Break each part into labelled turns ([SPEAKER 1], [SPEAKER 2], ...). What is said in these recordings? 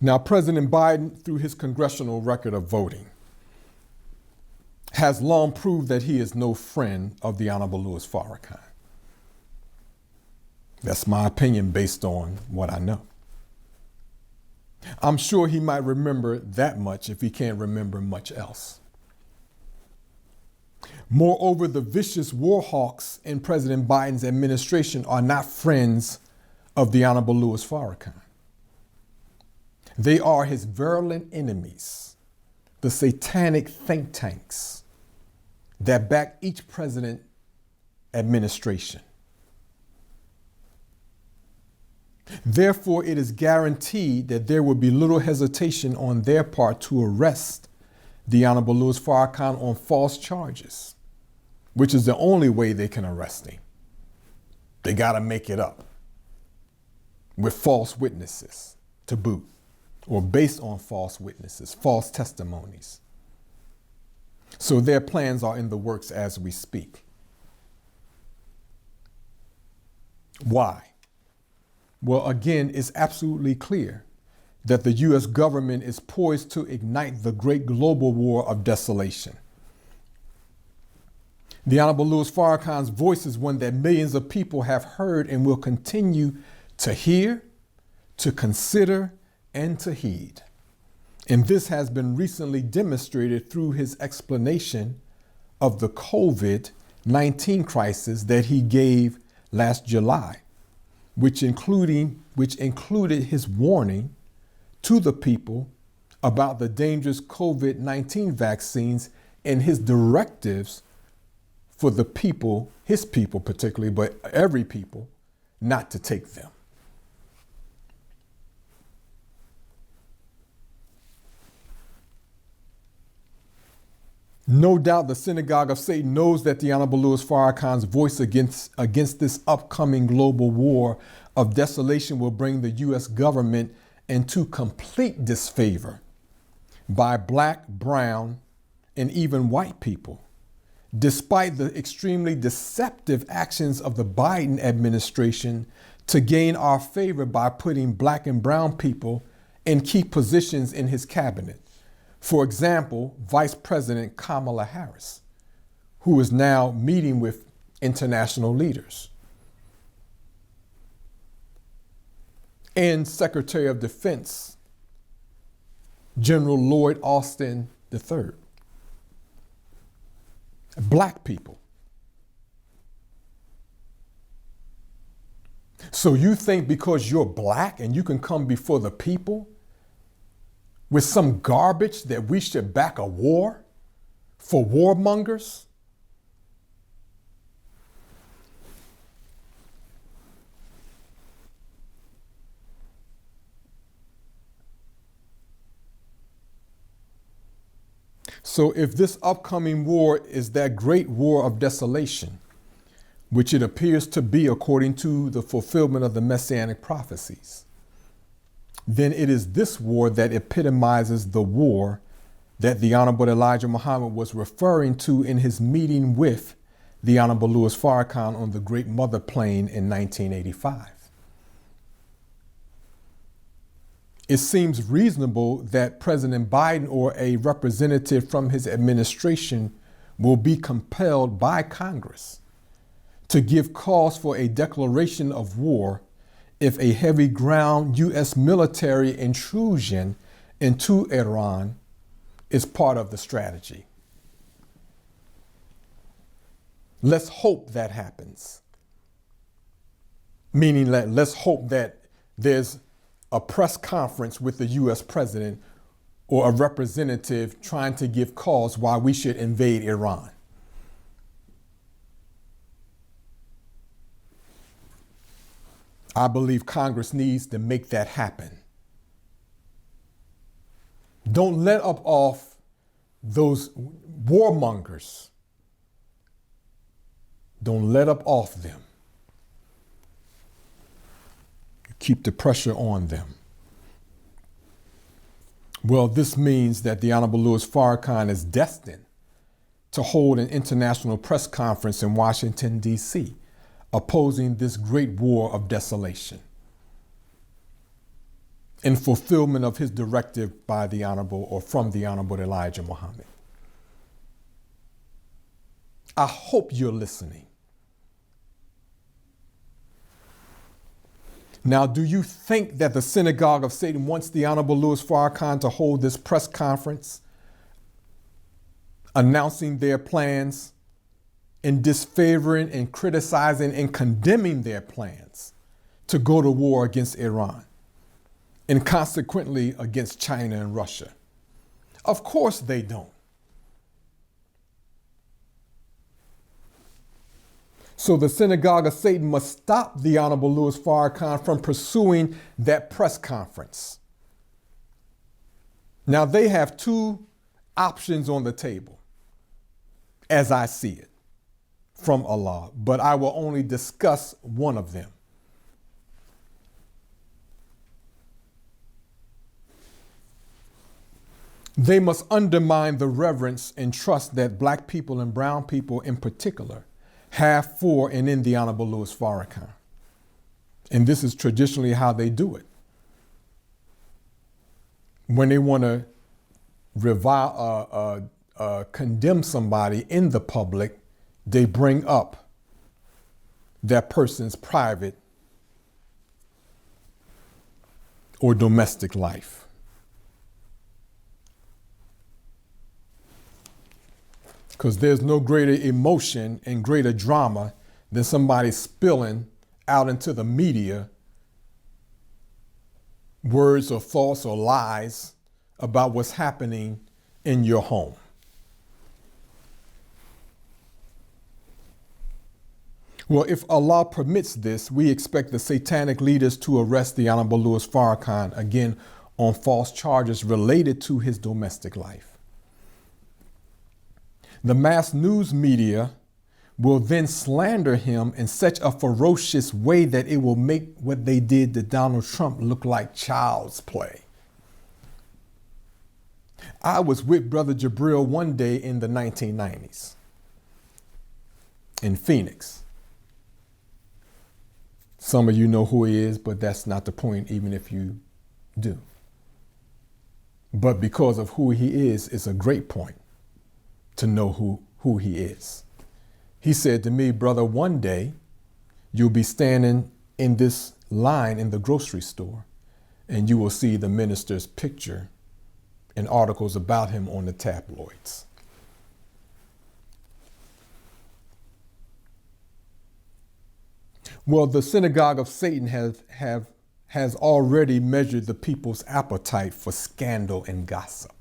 [SPEAKER 1] Now, President Biden, through his congressional record of voting, has long proved that he is no friend of the Honorable Louis Farrakhan. That's my opinion based on what I know. I'm sure he might remember that much if he can't remember much else. Moreover, the vicious war hawks in President Biden's administration are not friends of the Honorable Louis Farrakhan. They are his virulent enemies, the satanic think tanks that back each president administration. Therefore, it is guaranteed that there will be little hesitation on their part to arrest the Honorable Louis Farrakhan on false charges, which is the only way they can arrest him. They got to make it up with false witnesses to boot, or based on false witnesses, false testimonies. So their plans are in the works as we speak. Why? Well, again, it's absolutely clear that the U.S. government is poised to ignite the great global war of desolation. The Honorable Louis Farrakhan's voice is one that millions of people have heard and will continue to hear, to consider, and to heed. And this has been recently demonstrated through his explanation of the COVID-19 crisis that he gave last July, which included his warning to the people about the dangerous COVID-19 vaccines and his directives for the people, his people particularly, but every people, not to take them. No doubt the Synagogue of Satan knows that the Honorable Louis Farrakhan's voice against this upcoming global war of desolation will bring the U.S. government into complete disfavor by black, brown, and even white people, despite the extremely deceptive actions of the Biden administration to gain our favor by putting black and brown people in key positions in his cabinet. For example, Vice President Kamala Harris, who is now meeting with international leaders, and Secretary of Defense, General Lloyd Austin III. Black people. So you think because you're black and you can come before the people with some garbage that we should back a war for warmongers? So if this upcoming war is that great war of desolation, which it appears to be according to the fulfillment of the messianic prophecies, then it is this war that epitomizes the war that the Honorable Elijah Muhammad was referring to in his meeting with the Honorable Louis Farrakhan on the Great Mother Plain in 1985. It seems reasonable that President Biden or a representative from his administration will be compelled by Congress to give cause for a declaration of war if a heavy ground U.S. military intrusion into Iran is part of the strategy. Let's hope that happens. Meaning that let's hope that there's a press conference with the U.S. president or a representative trying to give cause why we should invade Iran. I believe Congress needs to make that happen. Don't let up off those warmongers. Don't let up off them. Keep the pressure on them. Well, this means that the Honorable Louis Farrakhan is destined to hold an international press conference in Washington, D.C., opposing this great war of desolation. in fulfillment of his directive by the Honorable or from the Honorable Elijah Muhammad. I hope you're listening. Now, do you think that the Synagogue of Satan wants the Honorable Louis Farrakhan to hold this press conference announcing their plans and disfavoring and criticizing and condemning their plans to go to war against Iran and consequently against China and Russia? Of course they don't. So the Synagogue of Satan must stop the Honorable Louis Farrakhan from pursuing that press conference. Now they have two options on the table, as I see it, from Allah, but I will only discuss one of them. They must undermine the reverence and trust that black people and brown people in particular have for and in the Honorable Louis Farrakhan. And this is traditionally how they do it. When they want to condemn somebody in the public, they bring up that person's private or domestic life. Because there's no greater emotion and greater drama than somebody spilling out into the media words or thoughts or lies about what's happening in your home. Well, if Allah permits this, we expect the satanic leaders to arrest the Honorable Louis Farrakhan again on false charges related to his domestic life. The mass news media will then slander him in such a ferocious way that it will make what they did to Donald Trump look like child's play. I was with Brother Jabril one day in the 1990s in Phoenix. Some of you know who he is, but that's not the point, even if you do. But because of who he is, it's a great point to know who he is. He said to me, brother, one day you'll be standing in this line in the grocery store and you will see the minister's picture and articles about him on the tabloids. Well, the Synagogue of Satan has already measured the people's appetite for scandal and gossip.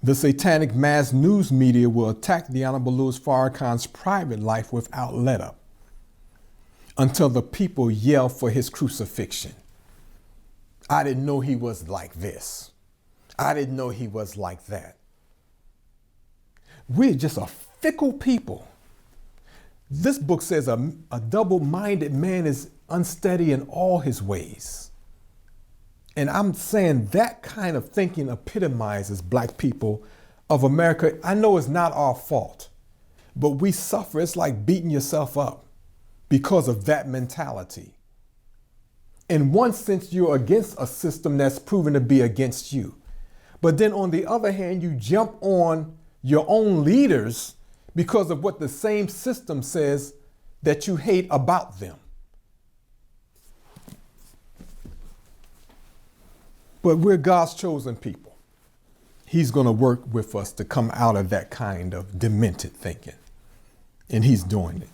[SPEAKER 1] The satanic mass news media will attack the Honorable Louis Farrakhan's private life without let-up until the people yell for his crucifixion. I didn't know he was like this. I didn't know he was like that. We're just a fickle people. This book says a double-minded man is unsteady in all his ways. And I'm saying that kind of thinking epitomizes black people of America. I know it's not our fault, but we suffer. It's like beating yourself up because of that mentality. In one sense, you're against a system that's proven to be against you. But then on the other hand, you jump on your own leaders because of what the same system says that you hate about them. But we're God's chosen people. He's going to work with us to come out of that kind of demented thinking. And he's doing it.